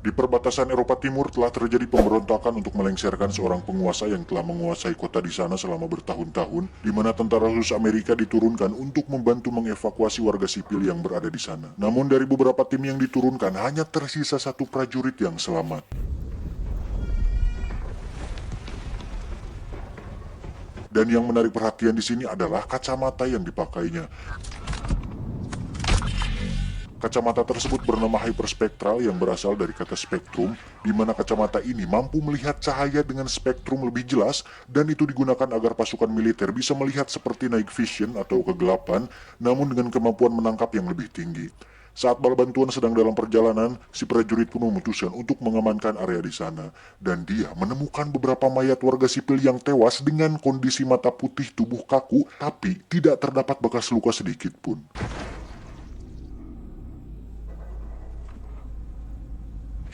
Di perbatasan Eropa Timur telah terjadi pemberontakan untuk melengsarkan seorang penguasa yang telah menguasai kota di sana selama bertahun-tahun, di mana tentara khusus Amerika diturunkan untuk membantu mengevakuasi warga sipil yang berada di sana. Namun dari beberapa tim yang diturunkan, hanya tersisa satu prajurit yang selamat. Dan yang menarik perhatian di sini adalah kacamata yang dipakainya. Kacamata tersebut bernama hyperspektral yang berasal dari kata spektrum, di mana kacamata ini mampu melihat cahaya dengan spektrum lebih jelas, dan itu digunakan agar pasukan militer bisa melihat seperti night vision atau kegelapan, namun dengan kemampuan menangkap yang lebih tinggi. Saat bala bantuan sedang dalam perjalanan, si prajurit pun memutuskan untuk mengamankan area di sana, dan dia menemukan beberapa mayat warga sipil yang tewas dengan kondisi mata putih, tubuh kaku, tapi tidak terdapat bekas luka sedikit pun.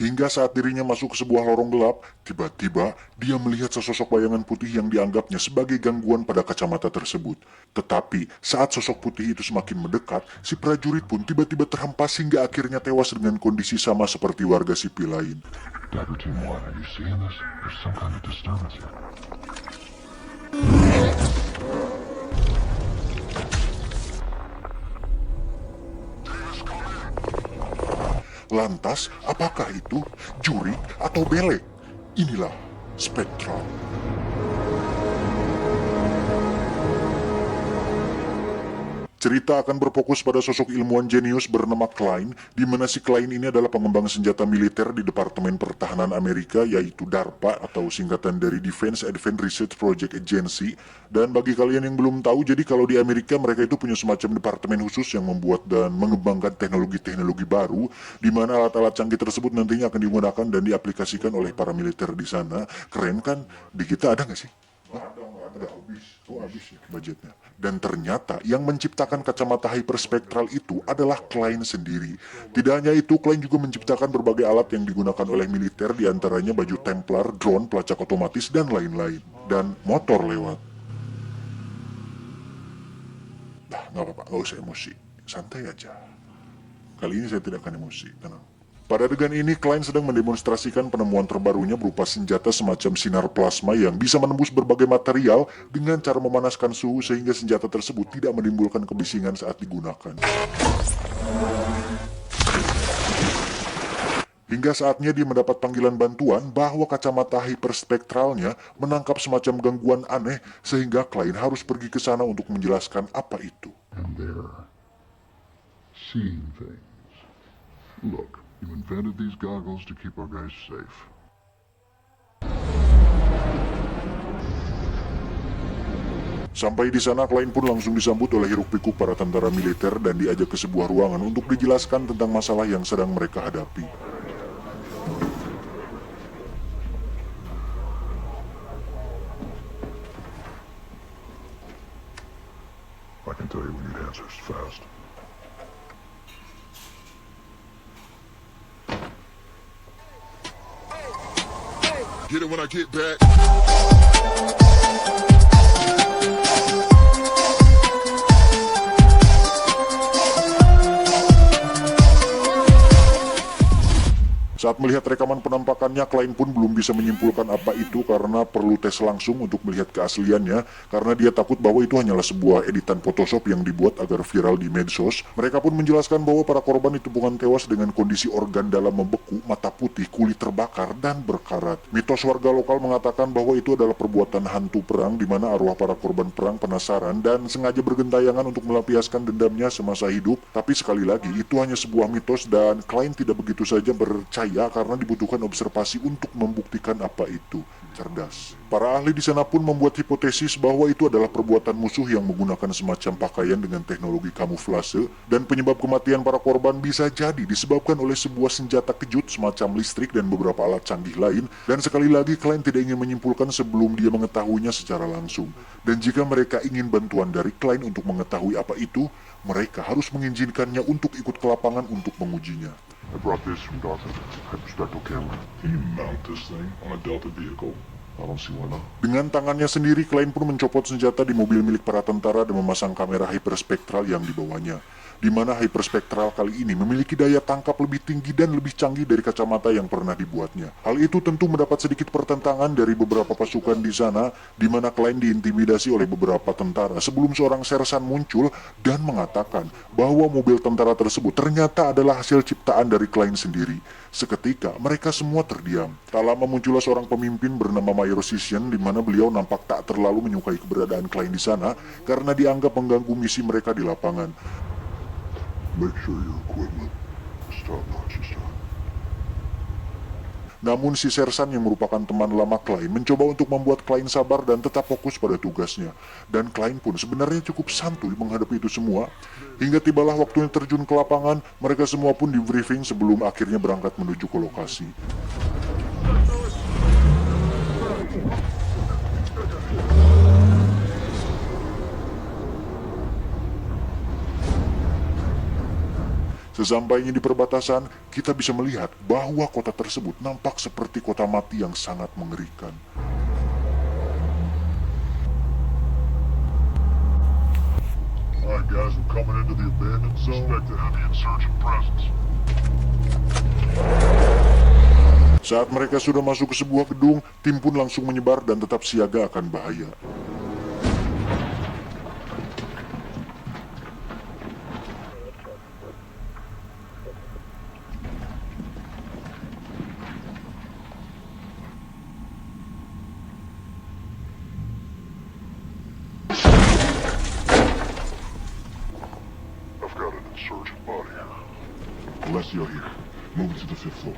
Hingga saat dirinya masuk ke sebuah lorong gelap, tiba-tiba dia melihat sesosok bayangan putih yang dianggapnya sebagai gangguan pada kacamata tersebut. Tetapi saat sosok putih itu semakin mendekat, si prajurit pun tiba-tiba terhempas hingga akhirnya tewas dengan kondisi sama seperti warga sipil lain. Dagger Team 1, are you seeing this? There's some kind of disturbance here. Lantas, apakah itu jurik atau belek? Inilah spektral. Cerita akan berfokus pada sosok ilmuwan jenius bernama Klein, di mana si Klein ini adalah pengembang senjata militer di Departemen Pertahanan Amerika, yaitu DARPA atau singkatan dari Defense Advanced Research Project Agency. Dan bagi kalian yang belum tahu, jadi kalau di Amerika mereka itu punya semacam departemen khusus yang membuat dan mengembangkan teknologi-teknologi baru, di mana alat-alat canggih tersebut nantinya akan digunakan dan diaplikasikan oleh para militer di sana. Keren kan? Di kita ada nggak sih? Ada habis ya budgetnya. Dan ternyata yang menciptakan kacamata hyperspektral itu adalah Klein sendiri. Tidak hanya itu, Klein juga menciptakan berbagai alat yang digunakan oleh militer, diantaranya baju Templar, drone, pelacak otomatis, dan lain-lain. Dan motor lewat. Nah, nggak apa-apa, nggak usah emosi. Santai aja. Kali ini saya tidak akan emosi, tenang. Pada adegan ini, Klein sedang mendemonstrasikan penemuan terbarunya berupa senjata semacam sinar plasma yang bisa menembus berbagai material dengan cara memanaskan suhu sehingga senjata tersebut tidak menimbulkan kebisingan saat digunakan. Hingga saatnya dia mendapat panggilan bantuan bahwa kacamata hyperspektralnya menangkap semacam gangguan aneh sehingga Klein harus pergi ke sana untuk menjelaskan apa itu. And they're seeing things. Look, you invented these goggles to keep our guys safe. Sampai di sana, Klein pun langsung disambut oleh hiruk-pikuk para tentara militer dan diajak ke sebuah ruangan untuk dijelaskan tentang masalah yang sedang mereka hadapi. I can tell you we need answers fast. Get it when I get back. Saat melihat rekaman penampakannya, Klein pun belum bisa menyimpulkan apa itu karena perlu tes langsung untuk melihat keasliannya, karena dia takut bahwa itu hanyalah sebuah editan Photoshop yang dibuat agar viral di medsos. Mereka pun menjelaskan bahwa para korban itu bukan tewas dengan kondisi organ dalam membeku, mata putih, kulit terbakar, dan berkarat. Mitos warga lokal mengatakan bahwa itu adalah perbuatan hantu perang, di mana arwah para korban perang penasaran dan sengaja bergentayangan untuk melampiaskan dendamnya semasa hidup. Tapi sekali lagi, itu hanya sebuah mitos dan Klein tidak begitu saja percaya karena dibutuhkan observasi untuk membuktikan apa itu. Cerdas. Para ahli di sana pun membuat hipotesis bahwa itu adalah perbuatan musuh yang menggunakan semacam pakaian dengan teknologi kamuflase, dan penyebab kematian para korban bisa jadi disebabkan oleh sebuah senjata kejut semacam listrik dan beberapa alat canggih lain. Dan sekali lagi, Klein tidak ingin menyimpulkan sebelum dia mengetahuinya secara langsung. Dan jika mereka ingin bantuan dari Klein untuk mengetahui apa itu, mereka harus mengizinkannya untuk ikut ke lapangan untuk mengujinya. I brought this from Dawson. Hyperspectral camera. Can you mount this thing on a Delta vehicle? I don't see why not. Dengan tangannya sendiri, Klein pun mencopot senjata di mobil milik para tentara dan memasang kamera hyperspektral yang dibawanya. di mana hyperspektral kali ini memiliki daya tangkap lebih tinggi dan lebih canggih dari kacamata yang pernah dibuatnya. Hal itu tentu mendapat sedikit pertentangan dari beberapa pasukan di sana, di mana Klein diintimidasi oleh beberapa tentara sebelum seorang sersan muncul dan mengatakan bahwa mobil tentara tersebut ternyata adalah hasil ciptaan dari Klein sendiri. Seketika mereka semua terdiam. Tak lama muncullah seorang pemimpin bernama Mayor Sission, di mana beliau nampak tak terlalu menyukai keberadaan Klein di sana karena dianggap mengganggu misi mereka di lapangan. Make sure your equipment is top-notch this time. Namun si Sersan yang merupakan teman lama Klein mencoba untuk membuat Klein sabar dan tetap fokus pada tugasnya. Dan Klein pun sebenarnya cukup santuy menghadapi itu semua. Hingga tibalah waktunya terjun ke lapangan, mereka semua pun di briefing sebelum akhirnya berangkat menuju ke lokasi. Sesampainya di perbatasan, kita bisa melihat bahwa kota tersebut nampak seperti kota mati yang sangat mengerikan. Alright guys, we're coming into the abandoned zone. Expect a heavy insurgent presence. Saat mereka sudah masuk ke sebuah gedung, tim pun langsung menyebar dan tetap siaga akan bahaya. I've got an insurgent body here. Alessio here. Moving to the 5th floor.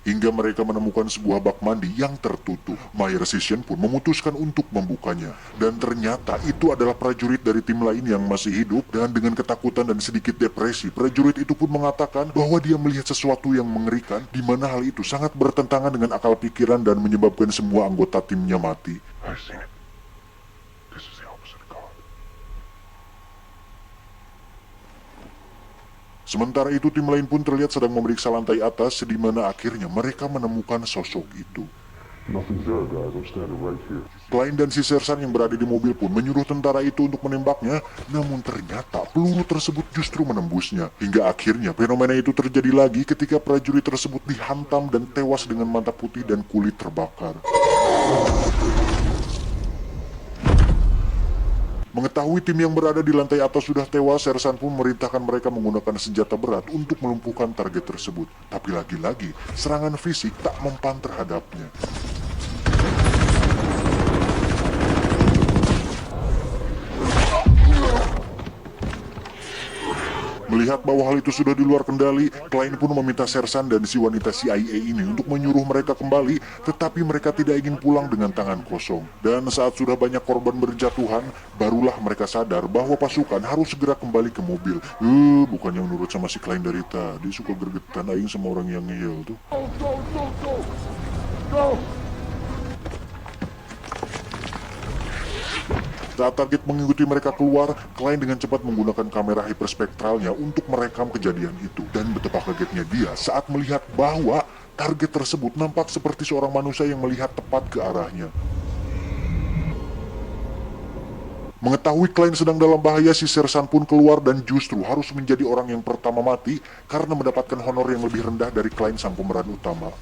Hingga mereka menemukan sebuah bak mandi yang tertutup. Mayor Sission pun memutuskan untuk membukanya. Dan ternyata itu adalah prajurit dari tim lain yang masih hidup. Dan dengan ketakutan dan sedikit depresi, prajurit itu pun mengatakan bahwa dia melihat sesuatu yang mengerikan, di mana hal itu sangat bertentangan dengan akal pikiran dan menyebabkan semua anggota timnya mati. I've seen it. This is the opposite of God. Sementara itu tim lain pun terlihat sedang memeriksa lantai atas, di mana akhirnya mereka menemukan sosok itu. Nothing's there, guys. I'm standing right here. Klein dan si Sersan yang berada di mobil pun menyuruh tentara itu untuk menembaknya, namun ternyata peluru tersebut justru menembusnya. Hingga akhirnya fenomena itu terjadi lagi ketika prajurit tersebut dihantam dan tewas dengan mata putih dan kulit terbakar. Mengetahui tim yang berada di lantai atas sudah tewas, Sersan pun memerintahkan mereka menggunakan senjata berat untuk melumpuhkan target tersebut. Tapi lagi-lagi, serangan fisik tak mempan terhadapnya. Melihat bahwa hal itu sudah di luar kendali, Klein pun meminta Sersan dan si wanita CIA ini untuk menyuruh mereka kembali, tetapi mereka tidak ingin pulang dengan tangan kosong. Dan saat sudah banyak korban berjatuhan, barulah mereka sadar bahwa pasukan harus segera kembali ke mobil. Bukannya menurut sama si Klein dari tadi, suka gergetan aing sama orang yang ngeyel tuh. Go! Saat target mengikuti mereka keluar, Klein dengan cepat menggunakan kamera hiperspektralnya untuk merekam kejadian itu. Dan betapa kagetnya dia saat melihat bahwa target tersebut nampak seperti seorang manusia yang melihat tepat ke arahnya. Mengetahui Klein sedang dalam bahaya, si Sersan pun keluar dan justru harus menjadi orang yang pertama mati karena mendapatkan honor yang lebih rendah dari Klein sang pemeran utama.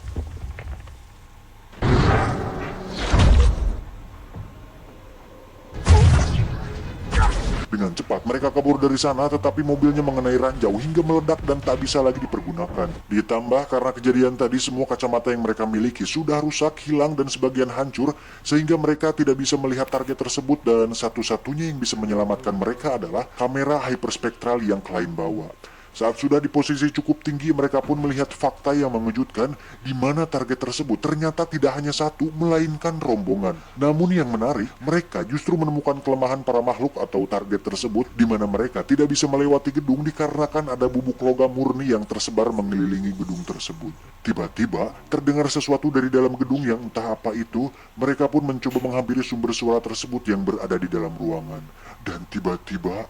Dengan cepat mereka kabur dari sana, tetapi mobilnya mengenai ranjau hingga meledak dan tak bisa lagi dipergunakan. Ditambah karena kejadian tadi, semua kacamata yang mereka miliki sudah rusak, hilang dan sebagian hancur, sehingga mereka tidak bisa melihat target tersebut, dan satu-satunya yang bisa menyelamatkan mereka adalah kamera hyperspektral yang Klein bawa. Saat sudah di posisi cukup tinggi, mereka pun melihat fakta yang mengejutkan, di mana target tersebut ternyata tidak hanya satu, melainkan rombongan. Namun yang menarik, mereka justru menemukan kelemahan para makhluk atau target tersebut, di mana mereka tidak bisa melewati gedung dikarenakan ada bubuk logam murni yang tersebar mengelilingi gedung tersebut. Tiba-tiba, terdengar sesuatu dari dalam gedung yang entah apa itu. Mereka pun mencoba menghampiri sumber suara tersebut yang berada di dalam ruangan. Dan tiba-tiba,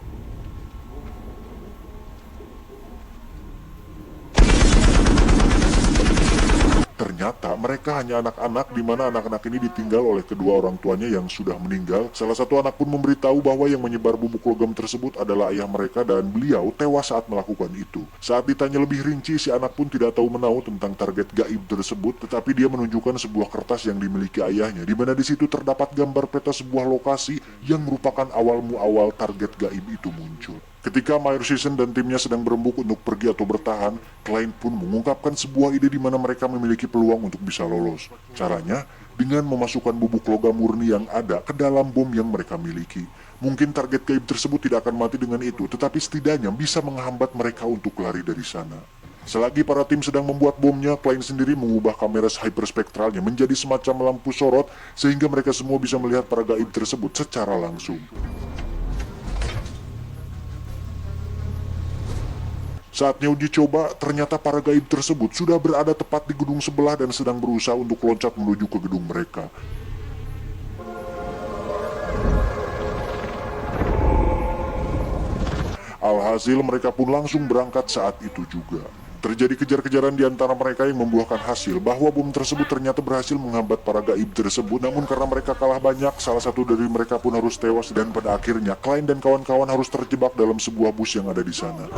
Ternyata mereka hanya anak-anak, di mana anak-anak ini ditinggal oleh kedua orang tuanya yang sudah meninggal. Salah satu anak pun memberitahu bahwa yang menyebar bubuk logam tersebut adalah ayah mereka dan beliau tewas saat melakukan itu. Saat ditanya lebih rinci, si anak pun tidak tahu menau tentang target gaib tersebut, tetapi dia menunjukkan sebuah kertas yang dimiliki ayahnya, di mana di situ terdapat gambar peta sebuah lokasi yang merupakan awal muawal target gaib itu muncul. Ketika Mayor Season dan timnya sedang berembuk untuk pergi atau bertahan, Klein pun mengungkapkan sebuah ide di mana mereka memiliki peluang untuk bisa lolos. Caranya, dengan memasukkan bubuk logam murni yang ada ke dalam bom yang mereka miliki. Mungkin target gaib tersebut tidak akan mati dengan itu, tetapi setidaknya bisa menghambat mereka untuk lari dari sana. Selagi para tim sedang membuat bomnya, Klein sendiri mengubah kamera hyperspektralnya menjadi semacam lampu sorot, sehingga mereka semua bisa melihat para gaib tersebut secara langsung. Saatnya uji coba, ternyata para gaib tersebut sudah berada tepat di gedung sebelah dan sedang berusaha untuk loncat menuju ke gedung mereka. Alhasil mereka pun langsung berangkat saat itu juga. Terjadi kejar-kejaran di antara mereka yang membuahkan hasil bahwa bom tersebut ternyata berhasil menghambat para gaib tersebut. Namun karena mereka kalah banyak, salah satu dari mereka pun harus tewas dan pada akhirnya Klein dan kawan-kawan harus terjebak dalam sebuah bus yang ada di sana.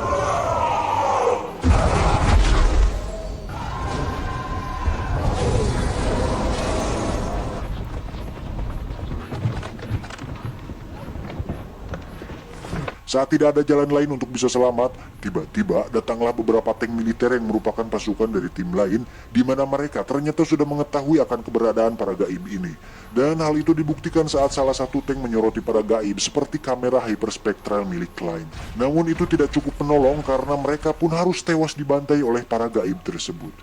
Saat tidak ada jalan lain untuk bisa selamat, tiba-tiba datanglah beberapa tank militer yang merupakan pasukan dari tim lain, di mana mereka ternyata sudah mengetahui akan keberadaan para gaib ini. Dan hal itu dibuktikan saat salah satu tank menyoroti para gaib seperti kamera hyperspektral milik Klein. Namun itu tidak cukup menolong karena mereka pun harus tewas dibantai oleh para gaib tersebut.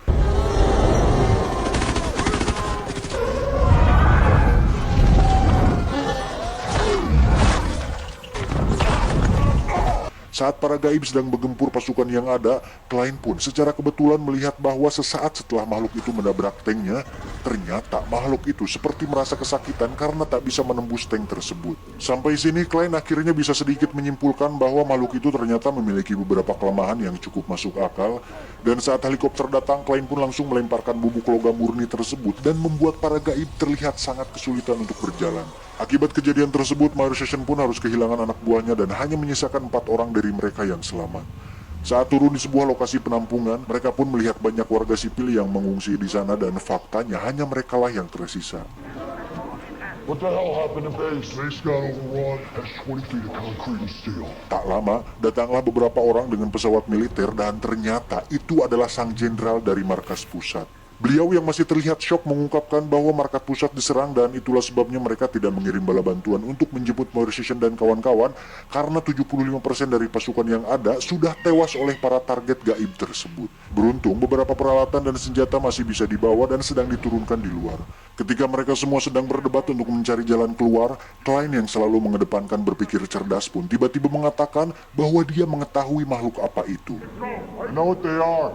Saat para gaib sedang bergempur pasukan yang ada, Klein pun secara kebetulan melihat bahwa sesaat setelah makhluk itu menabrak tanknya, ternyata makhluk itu seperti merasa kesakitan karena tak bisa menembus tank tersebut. Sampai sini Klein akhirnya bisa sedikit menyimpulkan bahwa makhluk itu ternyata memiliki beberapa kelemahan yang cukup masuk akal, dan saat helikopter datang, Klein pun langsung melemparkan bubuk logam murni tersebut dan membuat para gaib terlihat sangat kesulitan untuk berjalan. Akibat kejadian tersebut, Mayor Season pun harus kehilangan anak buahnya dan hanya menyisakan 4 orang dari mereka yang selamat. Saat turun di sebuah lokasi penampungan, mereka pun melihat banyak warga sipil yang mengungsi di sana dan faktanya hanya merekalah yang tersisa. What the hell happened to base? Base got overrun. Has 20 feet of concrete and steel. Tak lama, datanglah beberapa orang dengan pesawat militer dan ternyata itu adalah sang jenderal dari markas pusat. Beliau yang masih terlihat syok mengungkapkan bahwa markas pusat diserang dan itulah sebabnya mereka tidak mengirim bala bantuan untuk menjemput Mayor Season dan kawan-kawan karena 75% dari pasukan yang ada sudah tewas oleh para target gaib tersebut. Beruntung beberapa peralatan dan senjata masih bisa dibawa dan sedang diturunkan di luar. Ketika mereka semua sedang berdebat untuk mencari jalan keluar, Klein yang selalu mengedepankan berpikir cerdas pun tiba-tiba mengatakan bahwa dia mengetahui makhluk apa itu. I know what they are.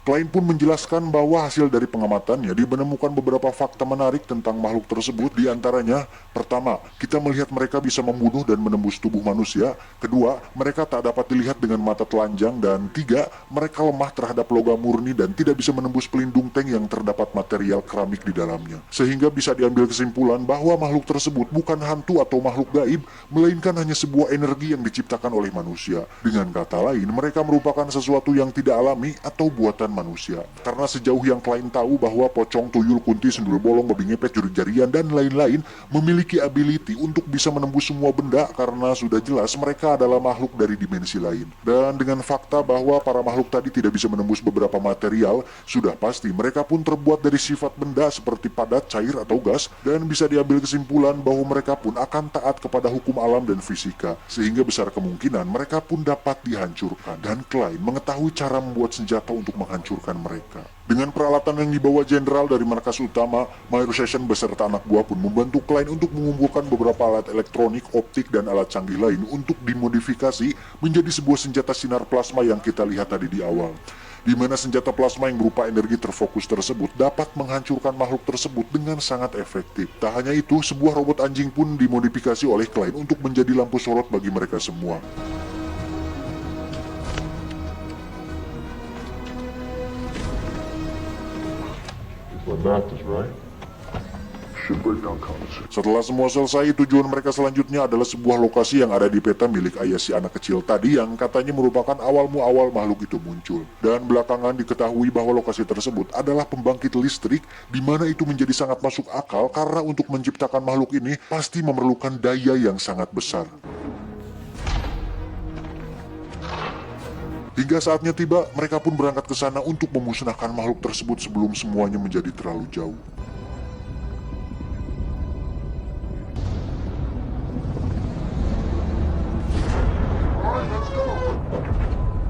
Klein pun menjelaskan bahwa hasil dari pengamatannya menemukan beberapa fakta menarik tentang makhluk tersebut. Di antaranya, pertama, kita melihat mereka bisa membunuh dan menembus tubuh manusia. Kedua, mereka tak dapat dilihat dengan mata telanjang. Dan tiga, mereka lemah terhadap logam murni dan tidak bisa menembus pelindung tank yang terdapat material keramik di dalamnya. Sehingga bisa diambil kesimpulan bahwa makhluk tersebut bukan hantu atau makhluk gaib, melainkan hanya sebuah energi yang diciptakan oleh manusia. Dengan kata lain, mereka merupakan sesuatu yang tidak alami atau buatan manusia. Karena sejauh yang Klein tahu bahwa pocong, tuyul, kunti, sendul bolong, babi ngepet, juri-jarian, dan lain-lain memiliki ability untuk bisa menembus semua benda karena sudah jelas mereka adalah makhluk dari dimensi lain. Dan dengan fakta bahwa para makhluk tadi tidak bisa menembus beberapa material, sudah pasti mereka pun terbuat dari sifat benda seperti padat, cair, atau gas, dan bisa diambil kesimpulan bahwa mereka pun akan taat kepada hukum alam dan fisika, sehingga besar kemungkinan mereka pun dapat dihancurkan. Dan Klein mengetahui cara membuat senjata untuk menghancurkan mereka. Dengan peralatan yang dibawa jenderal dari markas utama, Mayor Season beserta anak buah pun membantu Klein untuk mengumpulkan beberapa alat elektronik, optik, dan alat canggih lain untuk dimodifikasi menjadi sebuah senjata sinar plasma yang kita lihat tadi di awal. Di mana senjata plasma yang berupa energi terfokus tersebut dapat menghancurkan makhluk tersebut dengan sangat efektif. Tak hanya itu, sebuah robot anjing pun dimodifikasi oleh Klein untuk menjadi lampu sorot bagi mereka semua. about this, right? Should break down conversation. Setelah semua selesai, tujuan mereka selanjutnya adalah sebuah lokasi yang ada di peta milik ayah si anak kecil tadi yang katanya merupakan awal makhluk itu muncul. Dan belakangan diketahui bahwa lokasi tersebut adalah pembangkit listrik, di mana itu menjadi sangat masuk akal karena untuk menciptakan makhluk ini pasti memerlukan daya yang sangat besar. Hingga saatnya tiba, mereka pun berangkat ke sana untuk memusnahkan makhluk tersebut sebelum semuanya menjadi terlalu jauh.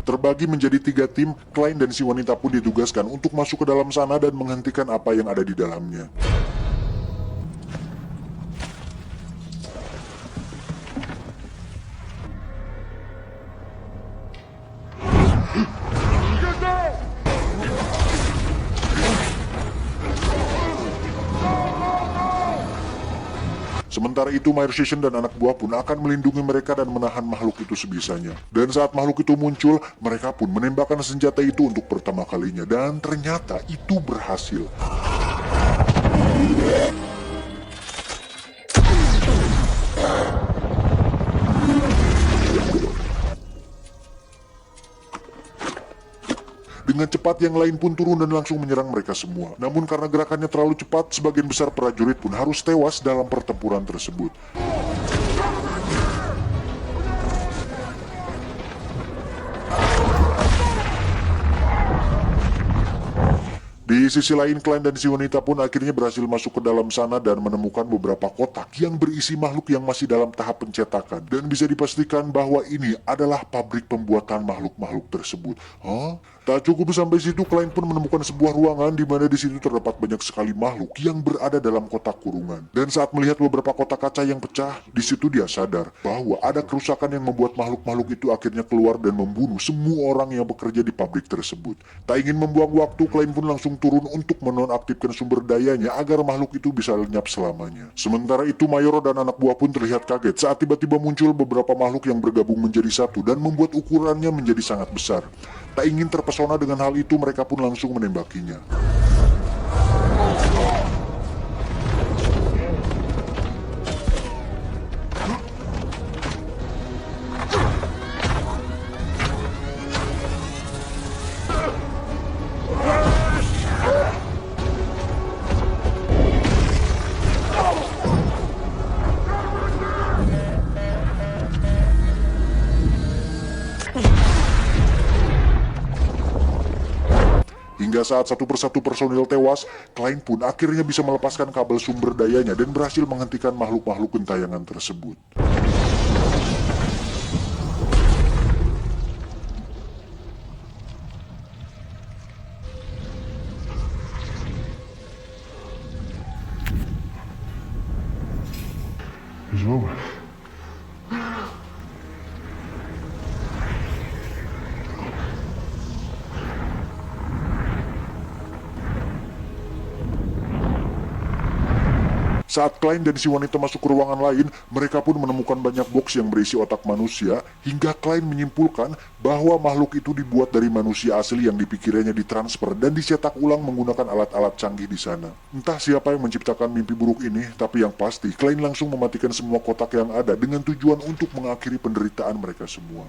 Terbagi menjadi 3 tim, Klein dan si wanita pun ditugaskan untuk masuk ke dalam sana dan menghentikan apa yang ada di dalamnya. Sementara itu, Mayor Session dan anak buah pun akan melindungi mereka dan menahan makhluk itu sebisanya. Dan saat makhluk itu muncul, mereka pun menembakkan senjata itu untuk pertama kalinya. Dan ternyata itu berhasil. Dengan cepat yang lain pun turun dan langsung menyerang mereka semua. Namun karena gerakannya terlalu cepat, sebagian besar prajurit pun harus tewas dalam pertempuran tersebut. Di sisi lain, Klein dan si wanita pun akhirnya berhasil masuk ke dalam sana dan menemukan beberapa kotak yang berisi makhluk yang masih dalam tahap pencetakan. Dan bisa dipastikan bahwa ini adalah pabrik pembuatan makhluk-makhluk tersebut. Tak cukup sampai situ, Klein pun menemukan sebuah ruangan di mana di situ terdapat banyak sekali makhluk yang berada dalam kotak kurungan. Dan saat melihat beberapa kotak kaca yang pecah, di situ dia sadar bahwa ada kerusakan yang membuat makhluk-makhluk itu akhirnya keluar dan membunuh semua orang yang bekerja di pabrik tersebut. Tak ingin membuang waktu, Klein pun langsung turun untuk menonaktifkan sumber dayanya agar makhluk itu bisa lenyap selamanya. Sementara itu, Mayor dan anak buah pun terlihat kaget saat tiba-tiba muncul beberapa makhluk yang bergabung menjadi satu dan membuat ukurannya menjadi sangat besar. Tak ingin terpesona dengan hal itu, mereka pun langsung menembakinya. Hingga saat satu persatu personil tewas, Klein pun akhirnya bisa melepaskan kabel sumber dayanya dan berhasil menghentikan makhluk-makhluk gentayangan tersebut. It's over. Saat Klein dan si wanita masuk ke ruangan lain, mereka pun menemukan banyak box yang berisi otak manusia, hingga Klein menyimpulkan bahwa makhluk itu dibuat dari manusia asli yang dipikirnya ditransfer dan dicetak ulang menggunakan alat-alat canggih di sana. Entah siapa yang menciptakan mimpi buruk ini, tapi yang pasti Klein langsung mematikan semua kotak yang ada dengan tujuan untuk mengakhiri penderitaan mereka semua.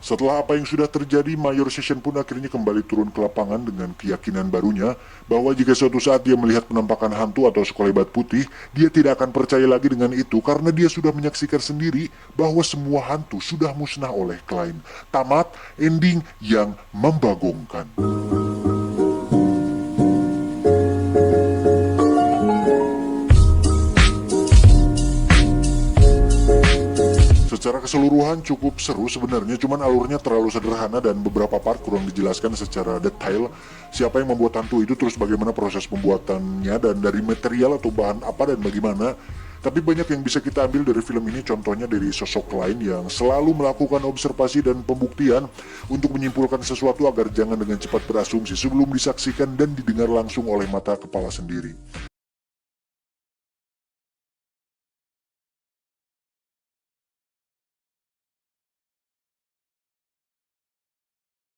Setelah apa yang sudah terjadi, Mayor Session pun akhirnya kembali turun ke lapangan dengan keyakinan barunya bahwa jika suatu saat dia melihat penampakan hantu atau sekelebat putih, dia tidak akan percaya lagi dengan itu karena dia sudah menyaksikan sendiri bahwa semua hantu sudah musnah oleh Klein. Tamat, ending yang membagongkan. Secara keseluruhan cukup seru sebenarnya, cuman alurnya terlalu sederhana dan beberapa part kurang dijelaskan secara detail siapa yang membuat hantu itu, terus bagaimana proses pembuatannya, dan dari material atau bahan apa dan bagaimana. Tapi banyak yang bisa kita ambil dari film ini, contohnya dari sosok lain yang selalu melakukan observasi dan pembuktian untuk menyimpulkan sesuatu agar jangan dengan cepat berasumsi sebelum disaksikan dan didengar langsung oleh mata kepala sendiri.